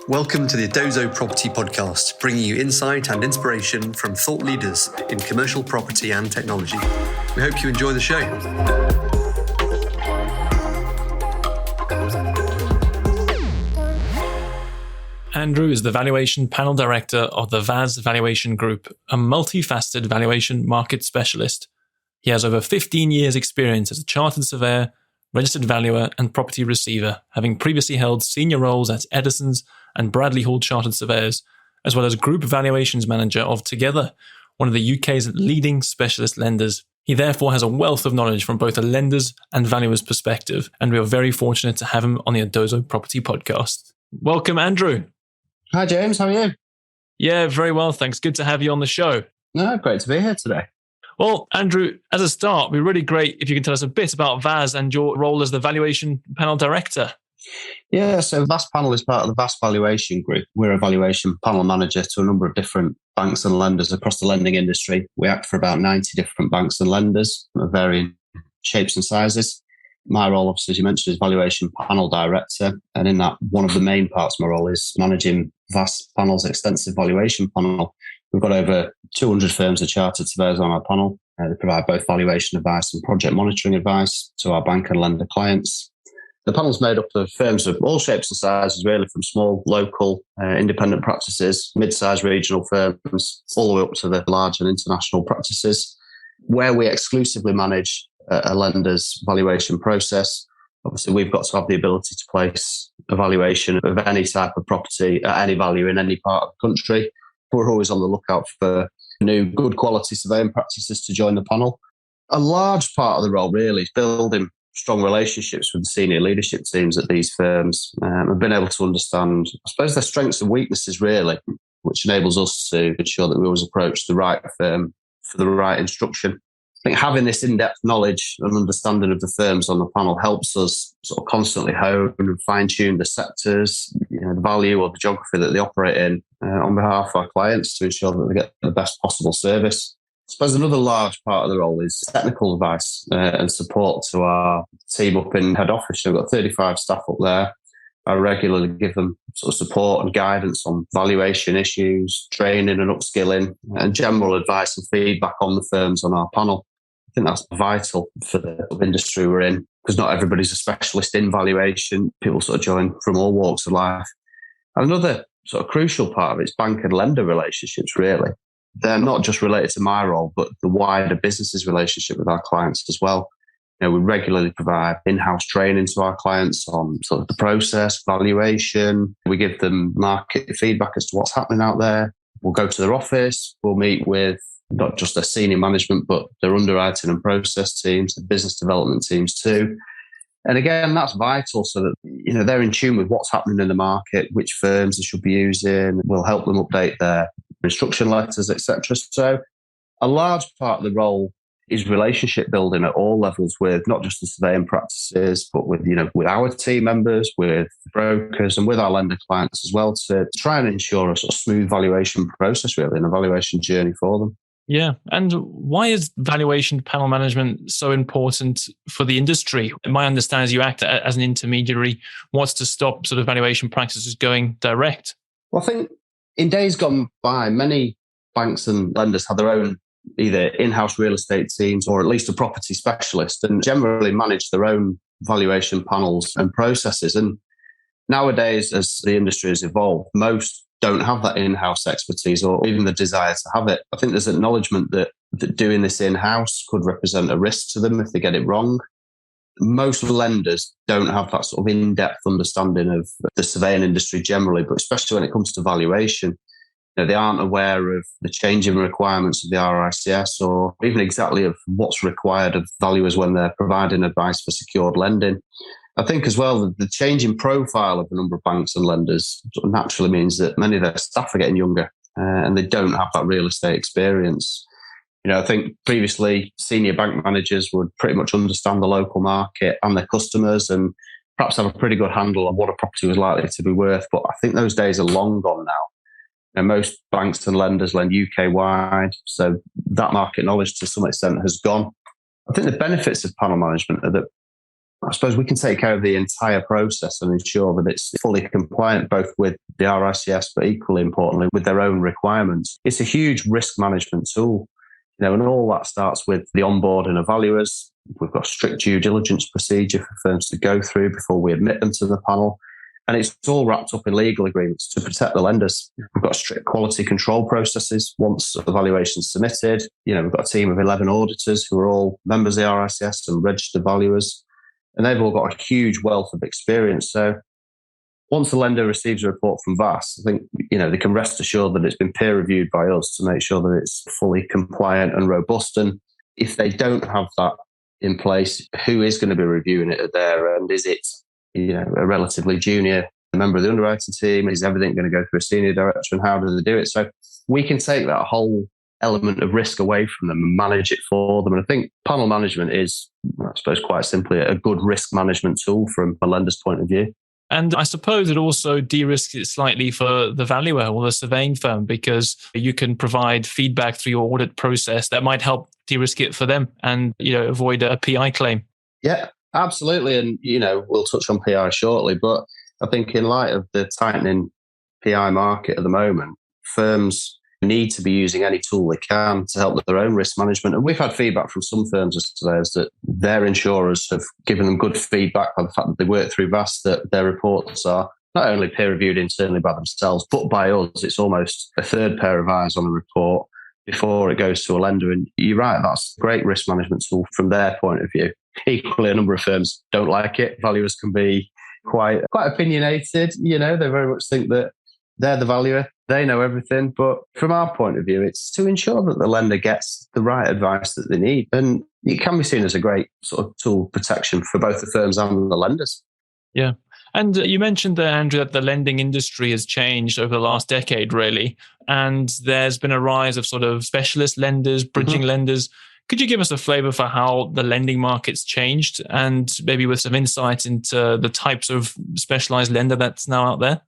Welcome to the Edozo Property Podcast, bringing you insight and inspiration from thought leaders in commercial property and technology. We hope you enjoy the show. Andrew is the Valuation Panel Director of the VAS Valuation Group, a multi-faceted valuation market specialist. He has over 15 years' experience as a Chartered Surveyor, Registered Valuer and Property Receiver, having previously held senior roles at Eddisons and Bradley Hall Chartered Surveyors, as well as Group Valuations Manager of Together, one of the UK's leading specialist lenders. He therefore has a wealth of knowledge from both a lender's and valuer's perspective, and we are very fortunate to have him on the Edozo Property Podcast. Welcome, Andrew. Hi, James. How are you? Yeah, very well, thanks. Good to have you on the show. No, great to be here today. Well, Andrew, as a start, it'd be really great if you can tell us a bit about VAS and your role as the Valuation Panel Director. Yeah, so VAS Panel is part of the VAS Valuation Group. We're a valuation panel manager to a number of different banks and lenders across the lending industry. We act for about 90 different banks and lenders of varying shapes and sizes. My role, obviously, as you mentioned, is Valuation Panel Director. And in that, one of the main parts of my role is managing VAS Panel's extensive valuation panel. We've got over 200 firms of chartered surveyors on our panel. They provide both valuation advice and project monitoring advice to our bank and lender clients. The panel's made up of firms of all shapes and sizes, really, from small, local, independent practices, mid-sized regional firms, all the way up to the large and international practices, where we exclusively manage a lender's valuation process. Obviously, we've got to have the ability to place a valuation of any type of property at any value in any part of the country. We're always on the lookout for new, good quality surveying practices to join the panel. A large part of the role really is building strong relationships with the senior leadership teams at these firms and being able to understand, I suppose, their strengths and weaknesses really, which enables us to ensure that we always approach the right firm for the right instruction. I think having this in-depth knowledge and understanding of the firms on the panel helps us sort of constantly hone and fine-tune the sectors, the value or the geography that they operate in on behalf of our clients to ensure that they get the best possible service. I suppose another large part of the role is technical advice and support to our team up in head office. We've got 35 staff up there. I regularly give them sort of support and guidance on valuation issues, training and upskilling, and general advice and feedback on the firms on our panel. I think that's vital for the industry we're in, because not everybody's a specialist in valuation. People sort of join from all walks of life. And another sort of crucial part of it is bank and lender relationships, really. They're not just related to my role, but the wider business's relationship with our clients as well. We regularly provide in-house training to our clients on sort of the process, valuation. We give them market feedback as to what's happening out there. We'll go to their office. We'll meet with not just their senior management, but their underwriting and process teams, the business development teams too. And again, that's vital so that, they're in tune with what's happening in the market, which firms they should be using. We'll help them update their instruction letters, etc. So a large part of the role is relationship building at all levels with not just the surveying practices, but with our team members, with brokers and with our lender clients as well, to try and ensure a sort of smooth valuation process, really, and a valuation journey for them. Yeah. And why is valuation panel management so important for the industry? My understanding is you act as an intermediary. What's to stop sort of valuation practices going direct? Well, I think in days gone by, many banks and lenders had their own either in-house real estate teams or at least a property specialist and generally manage their own valuation panels and processes. And nowadays, as the industry has evolved, most don't have that in-house expertise or even the desire to have it. I think there's acknowledgement that doing this in-house could represent a risk to them if they get it wrong. Most lenders don't have that sort of in-depth understanding of the surveying industry generally, but especially when it comes to valuation. They aren't aware of the changing requirements of the RICS or even exactly of what's required of valuers when they're providing advice for secured lending. I think as well, the changing profile of a number of banks and lenders naturally means that many of their staff are getting younger and they don't have that real estate experience. I think previously senior bank managers would pretty much understand the local market and their customers and perhaps have a pretty good handle on what a property was likely to be worth. But I think those days are long gone now. And most banks and lenders lend UK-wide, so that market knowledge to some extent has gone. I think the benefits of panel management are that I suppose we can take care of the entire process and ensure that it's fully compliant, both with the RICS, but equally importantly, with their own requirements. It's a huge risk management tool, and all that starts with the onboarding of valuers. We've got a strict due diligence procedure for firms to go through before we admit them to the panel. And it's all wrapped up in legal agreements to protect the lenders. We've got strict quality control processes once the valuation's submitted. We've got a team of 11 auditors who are all members of the RICS and registered valuers. And they've all got a huge wealth of experience. So once the lender receives a report from VAS, I think, they can rest assured that it's been peer reviewed by us to make sure that it's fully compliant and robust. And if they don't have that in place, who is going to be reviewing it at their end? Is it a relatively junior member of the underwriting team? Is everything going to go through a senior director, and how do they do it? So we can take that whole element of risk away from them and manage it for them. And I think panel management is, I suppose, quite simply a good risk management tool from a lender's point of view. And I suppose it also de-risks it slightly for the valuer or the surveying firm, because you can provide feedback through your audit process that might help de-risk it for them and, avoid a PI claim. Yeah, absolutely. And, we'll touch on PI shortly, but I think in light of the tightening PI market at the moment, firms need to be using any tool they can to help with their own risk management. And we've had feedback from some firms as surveyors that their insurers have given them good feedback by the fact that they work through VAS, that their reports are not only peer reviewed internally by themselves, but by us. It's almost a third pair of eyes on a report before it goes to a lender. And you're right, that's a great risk management tool from their point of view. Equally, a number of firms don't like it. Valuers can be quite opinionated. They very much think that they're the valuer, they know everything. But from our point of view, it's to ensure that the lender gets the right advice that they need. And it can be seen as a great sort of tool protection for both the firms and the lenders. Yeah. And you mentioned there, Andrew, that the lending industry has changed over the last decade, really. And there's been a rise of sort of specialist lenders, bridging lenders. Could you give us a flavor for how the lending market's changed, and maybe with some insight into the types of specialized lender that's now out there?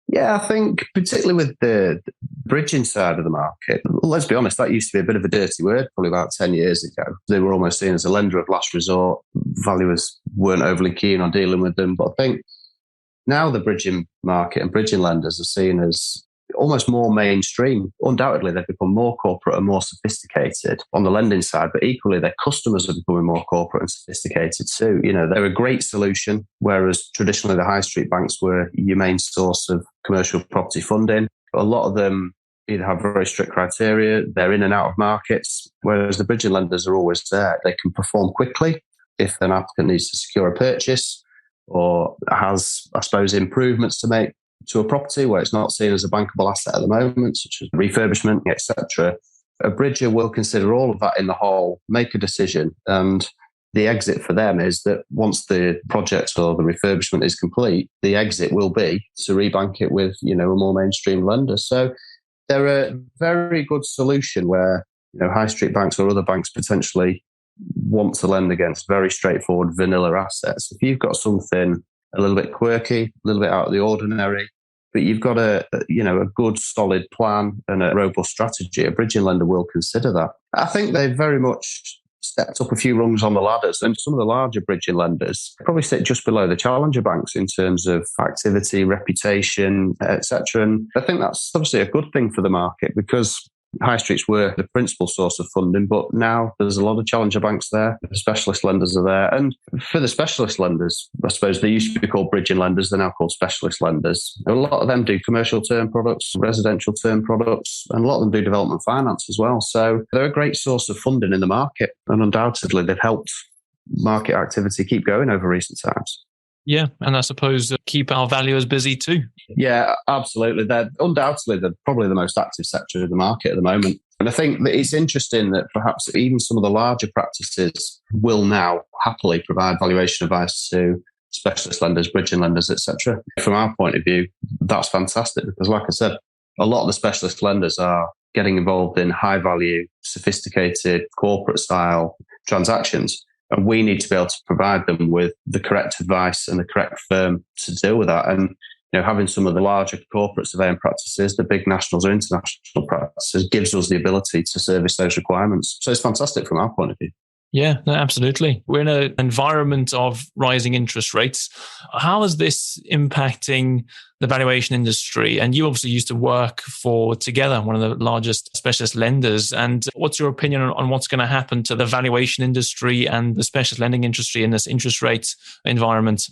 Yeah, I think particularly with the bridging side of the market, let's be honest, that used to be a bit of a dirty word probably about 10 years ago. They were almost seen as a lender of last resort. Valuers weren't overly keen on dealing with them. But I think now the bridging market and bridging lenders are seen as almost more mainstream. Undoubtedly, they've become more corporate and more sophisticated on the lending side, but equally their customers are becoming more corporate and sophisticated too. They're a great solution, whereas traditionally the high street banks were your main source of commercial property funding. A lot of them either have very strict criteria, they're in and out of markets, whereas the bridging lenders are always there. They can perform quickly if an applicant needs to secure a purchase or has, I suppose, improvements to make to a property where it's not seen as a bankable asset at the moment, such as refurbishment, etc. A bridger will consider all of that in the whole, make a decision, and the exit for them is that once the project or the refurbishment is complete, the exit will be to rebank it with, a more mainstream lender. So they're a very good solution where, high street banks or other banks potentially want to lend against very straightforward vanilla assets. If you've got something a little bit quirky, a little bit out of the ordinary, but you've got a good solid plan and a robust strategy, a bridging lender will consider that. I think they've very much stepped up a few rungs on the ladders, and some of the larger bridging lenders probably sit just below the challenger banks in terms of activity, reputation, etc. And I think that's obviously a good thing for the market, because high streets were the principal source of funding, but now there's a lot of challenger banks there. The specialist lenders are there. And for the specialist lenders, I suppose they used to be called bridging lenders, they're now called specialist lenders. A lot of them do commercial term products, residential term products, and a lot of them do development finance as well. So they're a great source of funding in the market, and undoubtedly they've helped market activity keep going over recent times. Yeah, and I suppose keep our valuers busy too. Yeah, absolutely. They're probably the most active sector of the market at the moment. And I think that it's interesting that perhaps even some of the larger practices will now happily provide valuation advice to specialist lenders, bridging lenders, etc. From our point of view, that's fantastic, because like I said, a lot of the specialist lenders are getting involved in high value, sophisticated corporate style transactions. And we need to be able to provide them with the correct advice and the correct firm to deal with that. And having some of the larger corporate surveying practices, the big nationals or international practices, gives us the ability to service those requirements. So it's fantastic from our point of view. Yeah, no, absolutely. We're in an environment of rising interest rates. How is this impacting the valuation industry? And you obviously used to work for Together, one of the largest specialist lenders. And what's your opinion on what's going to happen to the valuation industry and the specialist lending industry in this interest rate environment?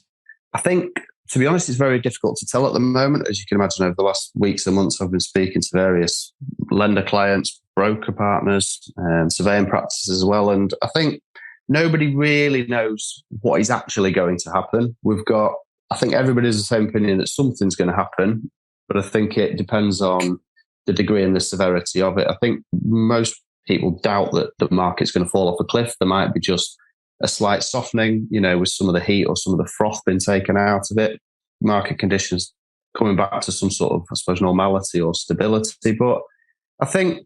I think, to be honest, it's very difficult to tell at the moment. As you can imagine, over the last weeks and months, I've been speaking to various lender clients, broker partners, and surveying practices as well. And I think nobody really knows what is actually going to happen. I think everybody has the same opinion that something's going to happen, but I think it depends on the degree and the severity of it. I think most people doubt that the market's going to fall off a cliff. There might be just a slight softening, with some of the heat or some of the froth being taken out of it. Market conditions coming back to some sort of, I suppose, normality or stability. But I think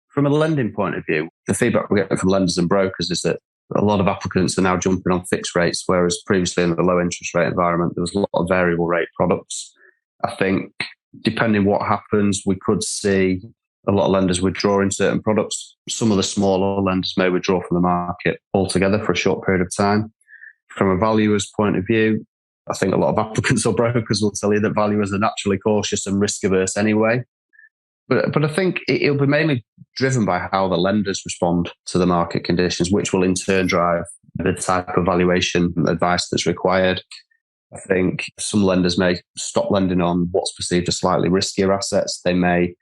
from a lending point of view, the feedback we get from lenders and brokers is that a lot of applicants are now jumping on fixed rates, whereas previously in the low interest rate environment, there was a lot of variable rate products. I think depending what happens, we could see a lot of lenders withdrawing certain products. Some of the smaller lenders may withdraw from the market altogether for a short period of time. From a valuer's point of view, I think a lot of applicants or brokers will tell you that valuers are naturally cautious and risk averse anyway. But I think it'll be mainly driven by how the lenders respond to the market conditions, which will in turn drive the type of valuation advice that's required. I think some lenders may stop lending on what's perceived as slightly riskier assets. They may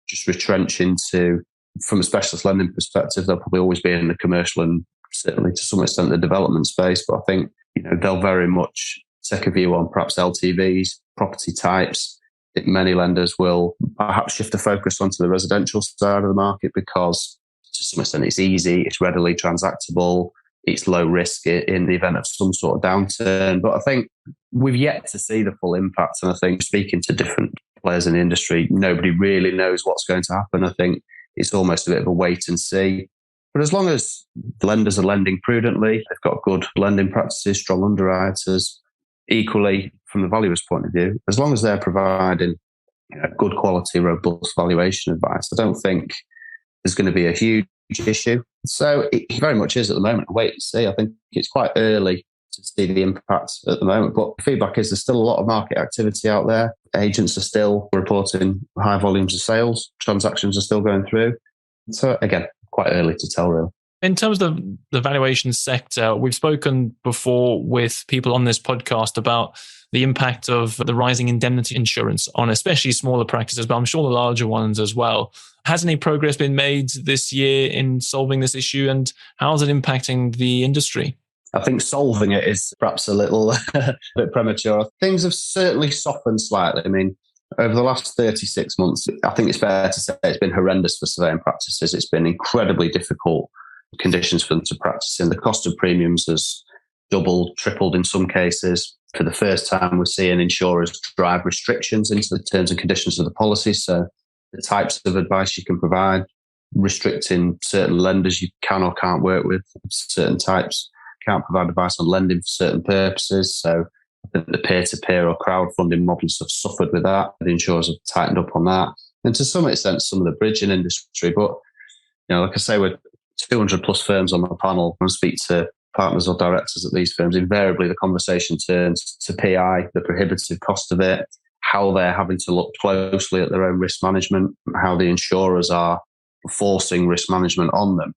just retrench into, from a specialist lending perspective, they'll probably always be in the commercial and certainly to some extent the development space. But I think they'll very much take a view on perhaps LTVs, property types. I think many lenders will perhaps shift the focus onto the residential side of the market because to some extent it's easy, it's readily transactable, it's low risk in the event of some sort of downturn. But I think we've yet to see the full impact. And I think speaking to different players in the industry, nobody really knows what's going to happen. I think it's almost a bit of a wait and see. But as long as the lenders are lending prudently, they've got good lending practices, strong underwriters, equally from the valuer's point of view, as long as they're providing good quality, robust valuation advice, I don't think there's going to be a huge issue. So it very much is at the moment. Wait and see. I think it's quite early to see the impact at the moment. But feedback is there's still a lot of market activity out there. Agents are still reporting high volumes of sales. Transactions are still going through. So again, quite early to tell really. In terms of the valuation sector, we've spoken before with people on this podcast about the impact of the rising indemnity insurance on especially smaller practices, but I'm sure the larger ones as well. Has any progress been made this year in solving this issue, and how is it impacting the industry? I think solving it is perhaps a little bit premature. Things have certainly softened slightly. I mean, over the last 36 months, I think it's fair to say it's been horrendous for surveying practices. It's been incredibly difficult conditions for them to practice in. The cost of premiums has doubled, tripled in some cases. For the first time, we're seeing insurers drive restrictions into the terms and conditions of the policy. So the types of advice you can provide, restricting certain lenders you can or can't work with, certain types can't provide advice on lending for certain purposes. So I think the peer-to-peer or crowdfunding models have suffered with that. The insurers have tightened up on that. And to some extent, some of the bridging industry. But, like I say, we're 200 plus firms on the panel. When I speak to partners or directors at these firms, invariably the conversation turns to PI, the prohibitive cost of it, how they're having to look closely at their own risk management, how the insurers are forcing risk management on them.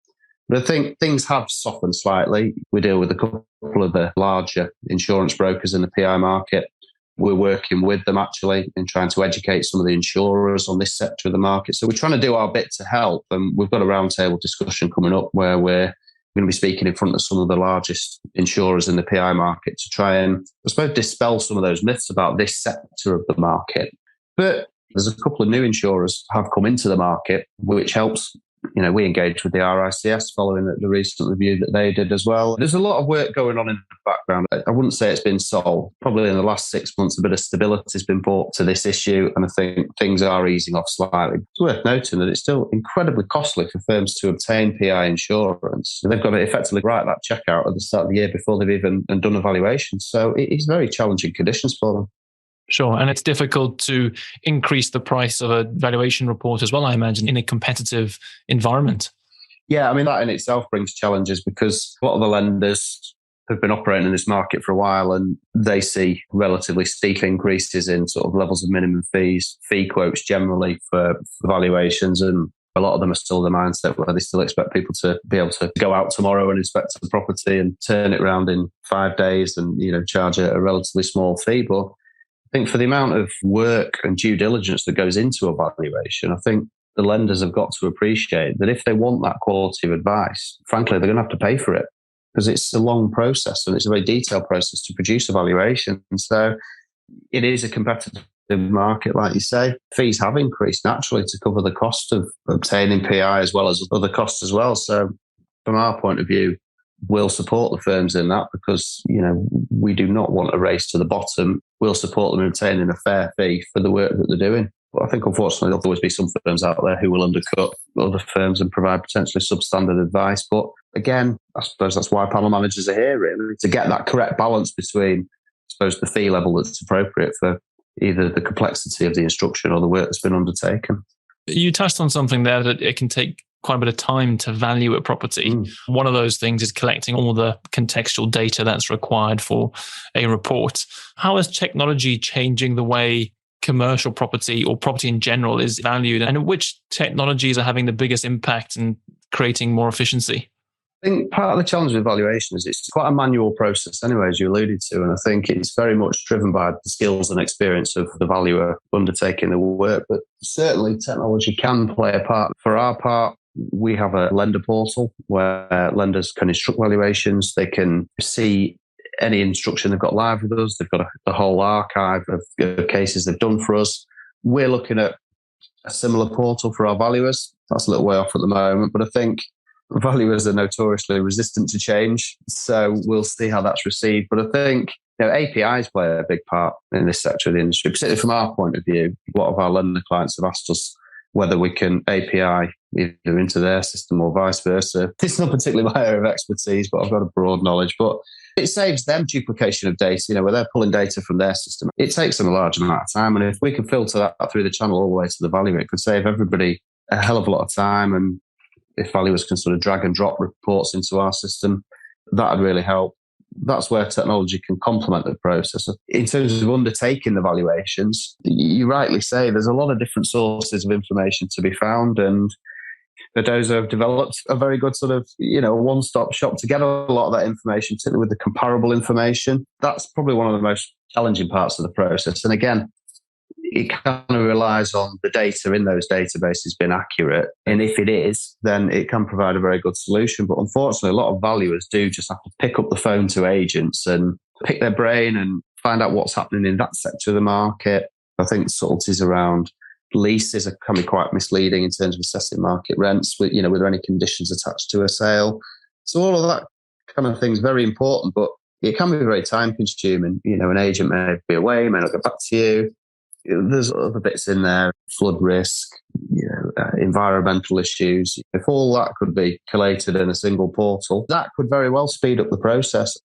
But I think things have softened slightly. We deal with a couple of the larger insurance brokers in the PI market. We're working with them actually in trying to educate some of the insurers on this sector of the market. So we're trying to do our bit to help. And we've got a roundtable discussion coming up where we're going to be speaking in front of some of the largest insurers in the PI market to try and, I suppose, dispel some of those myths about this sector of the market. But there's a couple of new insurers have come into the market, which helps. We engaged with the RICS following the recent review that they did as well. There's a lot of work going on in the background. I wouldn't say it's been solved. Probably in the last 6 months, a bit of stability has been brought to this issue, and I think things are easing off slightly. It's worth noting that it's still incredibly costly for firms to obtain PI insurance. They've got to effectively write that check out at the start of the year before they've even done a valuation. So it's very challenging conditions for them. Sure. And it's difficult to increase the price of a valuation report as well, I imagine, in a competitive environment. Yeah, I mean, that in itself brings challenges because a lot of the lenders have been operating in this market for a while and they see relatively steep increases in sort of levels of minimum fees, fee quotes generally for valuations. And a lot of them are still in the mindset where they still expect people to be able to go out tomorrow and inspect the property and turn it around in 5 days and, charge a relatively small fee. But I think for the amount of work and due diligence that goes into a valuation, I think the lenders have got to appreciate that if they want that quality of advice, frankly, they're going to have to pay for it because it's a long process and it's a very detailed process to produce a valuation. And so it is a competitive market, like you say. Fees have increased naturally to cover the cost of obtaining PI as well as other costs as well. So from our point of view, we'll support the firms in that because, we do not want a race to the bottom. We'll support them in obtaining a fair fee for the work that they're doing. But I think, unfortunately, there'll always be some firms out there who will undercut other firms and provide potentially substandard advice. But again, I suppose that's why panel managers are here, really, to get that correct balance between, I suppose, the fee level that's appropriate for either the complexity of the instruction or the work that's been undertaken. You touched on something there that it can take quite a bit of time to value a property. One of those things is collecting all the contextual data that's required for a report. How is technology changing the way commercial property or property in general is valued, and which technologies are having the biggest impact in creating more efficiency? I think part of the challenge with valuation is it's quite a manual process anyway, as you alluded to. And I think it's very much driven by the skills and experience of the valuer undertaking the work. But certainly technology can play a part. For our part, we have a lender portal where lenders can instruct valuations. They can see any instruction they've got live with us. They've got a whole archive of cases they've done for us. We're looking at a similar portal for our valuers. That's a little way off at the moment, but I think valuers are notoriously resistant to change. So we'll see how that's received. But I think APIs play a big part in this sector of the industry, particularly from our point of view. A lot of our lender clients have asked us whether we can API either into their system or vice versa. It's not particularly my area of expertise, but I've got a broad knowledge. But it saves them duplication of data, where they're pulling data from their system. It takes them a large amount of time. And if we can filter that through the channel all the way to the valuer, it could save everybody a hell of a lot of time. And if valuers can sort of drag and drop reports into our system, that would really help. That's where technology can complement the process. In terms of undertaking the valuations, you rightly say there's a lot of different sources of information to be found, and Edozo have developed a very good sort of, one-stop shop to get a lot of that information, particularly with the comparable information. That's probably one of the most challenging parts of the process. And again, it kind of relies on the data in those databases being accurate. And if it is, then it can provide a very good solution. But unfortunately, a lot of valuers do just have to pick up the phone to agents and pick their brain and find out what's happening in that sector of the market. I think subtleties around leases can be quite misleading in terms of assessing market rents, were there any conditions attached to a sale? So all of that kind of thing is very important, but it can be very time consuming. An agent may be away, may not get back to you. There's other bits in there, flood risk, environmental issues. If all that could be collated in a single portal, that could very well speed up the process.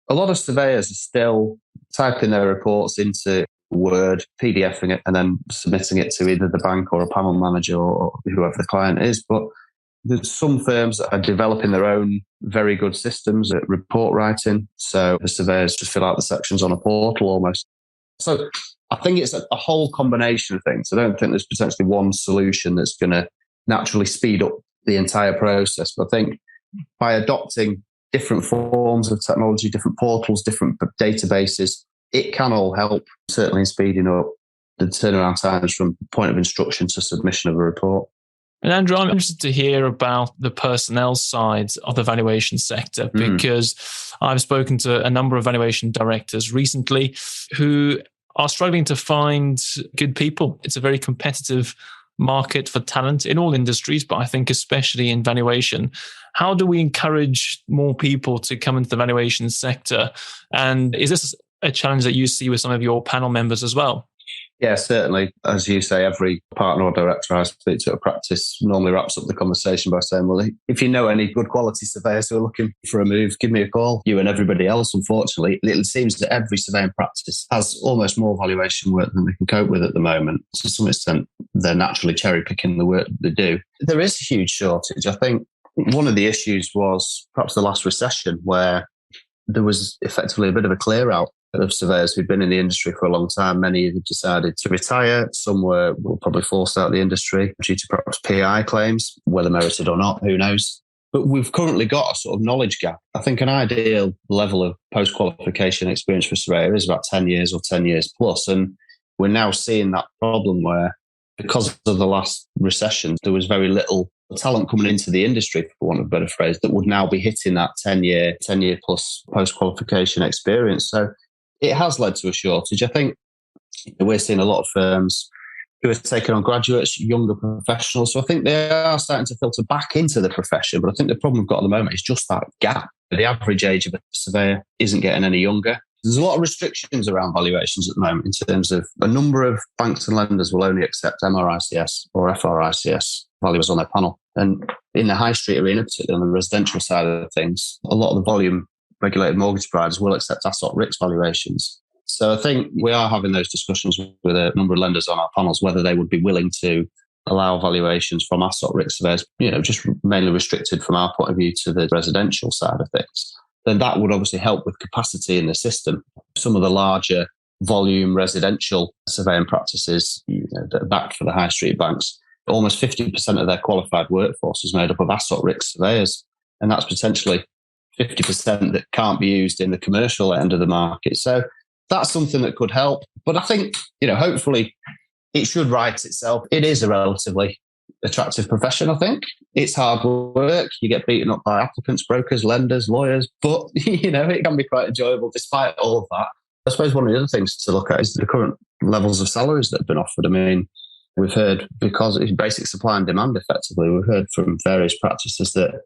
A lot of surveyors are still typing their reports into Word, PDFing it, and then submitting it to either the bank or a panel manager or whoever the client is. But there's some firms that are developing their own very good systems at report writing. So the surveyors just fill out the sections on a portal almost. So I think it's a whole combination of things. I don't think there's potentially one solution that's going to naturally speed up the entire process. But I think by adopting different forms of technology, different portals, different databases, it can all help, certainly in speeding up the turnaround times from point of instruction to submission of a report. And Andrew, I'm interested to hear about the personnel side of the valuation sector, because I've spoken to a number of valuation directors recently who are struggling to find good people. It's a very competitive market for talent in all industries, but I think especially in valuation. How do we encourage more people to come into the valuation sector? And is this a challenge that you see with some of your panel members as well? Yeah, certainly. As you say, every partner or director I speak to at practice normally wraps up the conversation by saying, well, if you know any good quality surveyors who are looking for a move, give me a call. You and everybody else, unfortunately. It seems that every surveying practice has almost more valuation work than they can cope with at the moment. To some extent, they're naturally cherry picking the work that they do. There is a huge shortage. I think one of the issues was perhaps the last recession, where there was effectively a bit of a clear out of surveyors who'd been in the industry for a long time. Many had decided to retire. Some were probably forced out of the industry due to perhaps PI claims, whether merited or not, who knows. But we've currently got a sort of knowledge gap. I think an ideal level of post-qualification experience for a surveyor is about 10 years or 10 years plus. And we're now seeing that problem where, because of the last recession, there was very little talent coming into the industry, for want of a better phrase, that would now be hitting that 10-year plus post-qualification experience. So it has led to a shortage. I think we're seeing a lot of firms who are taking on graduates, younger professionals. So I think they are starting to filter back into the profession. But I think the problem we've got at the moment is just that gap. The average age of a surveyor isn't getting any younger. There's a lot of restrictions around valuations at the moment in terms of a number of banks and lenders will only accept MRICS or FRICS valuers on their panel. And in the high street arena, particularly on the residential side of things, a lot of the volume regulated mortgage providers will accept asset risk valuations. So I think we are having those discussions with a number of lenders on our panels, whether they would be willing to allow valuations from asset risk surveyors, just mainly restricted from our point of view to the residential side of things. Then that would obviously help with capacity in the system. Some of the larger volume residential surveying practices that are backed for the high street banks, almost 50% of their qualified workforce is made up of asset risk surveyors. And that's potentially 50% that can't be used in the commercial end of the market. So that's something that could help. But I think, hopefully it should right itself. It is a relatively attractive profession, I think. It's hard work. You get beaten up by applicants, brokers, lenders, lawyers, but, it can be quite enjoyable despite all of that. I suppose one of the other things to look at is the current levels of salaries that have been offered. I mean, we've heard, because it's basic supply and demand effectively, we've heard from various practices that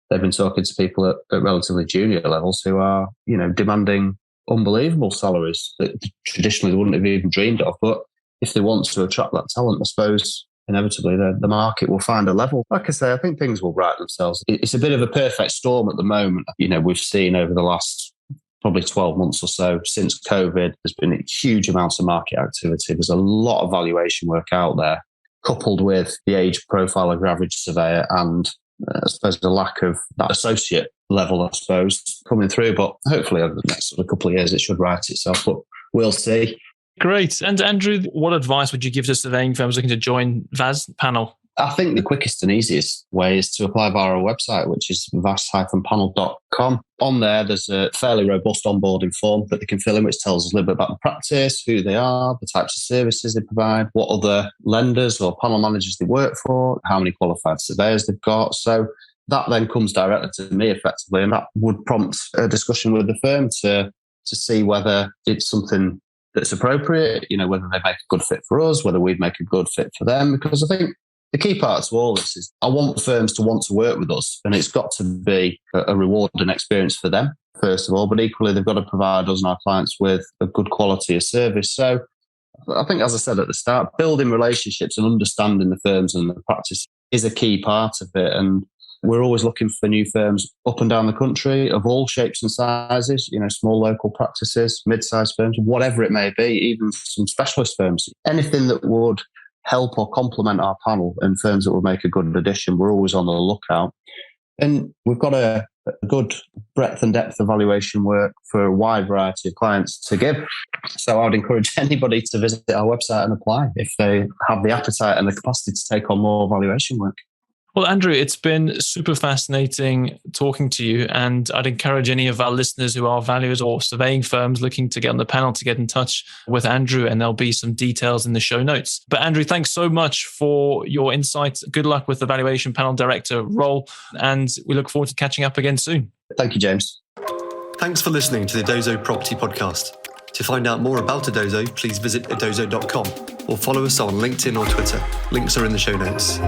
they've been talking to people at relatively junior levels who are, demanding unbelievable salaries that traditionally they wouldn't have even dreamed of. But if they want to attract that talent, I suppose inevitably the market will find a level. Like I say, I think things will right themselves. It's a bit of a perfect storm at the moment. We've seen over the last probably 12 months or so since COVID, there's been huge amounts of market activity. There's a lot of valuation work out there, coupled with the age profile of your average surveyor and I suppose the lack of that associate level, I suppose, coming through. But hopefully over the next sort of couple of years, it should right itself. But we'll see. Great. And Andrew, what advice would you give to surveying firms looking to join VAS panel? I think the quickest and easiest way is to apply via our website, which is vas-panel.com. On there, there's a fairly robust onboarding form that they can fill in, which tells us a little bit about the practice, who they are, the types of services they provide, what other lenders or panel managers they work for, how many qualified surveyors they've got. So that then comes directly to me effectively, and that would prompt a discussion with the firm to see whether it's something that's appropriate, whether they make a good fit for us, whether we'd make a good fit for them. Because I think the key part to all this is I want firms to want to work with us, and it's got to be a rewarding experience for them, first of all, but equally they've got to provide us and our clients with a good quality of service. So I think, as I said at the start, building relationships and understanding the firms and the practice is a key part of it. And we're always looking for new firms up and down the country of all shapes and sizes, small local practices, mid-sized firms, whatever it may be, even some specialist firms. Anything that would help or complement our panel and firms that will make a good addition, we're always on the lookout. And we've got a good breadth and depth of valuation work for a wide variety of clients to give. So I would encourage anybody to visit our website and apply if they have the appetite and the capacity to take on more valuation work. Well, Andrew, it's been super fascinating talking to you, and I'd encourage any of our listeners who are valuers or surveying firms looking to get on the panel to get in touch with Andrew, and there'll be some details in the show notes. But Andrew, thanks so much for your insights. Good luck with the Valuation Panel Director role, and we look forward to catching up again soon. Thank you, James. Thanks for listening to the Edozo Property Podcast. To find out more about Edozo, please visit edozo.com or follow us on LinkedIn or Twitter. Links are in the show notes.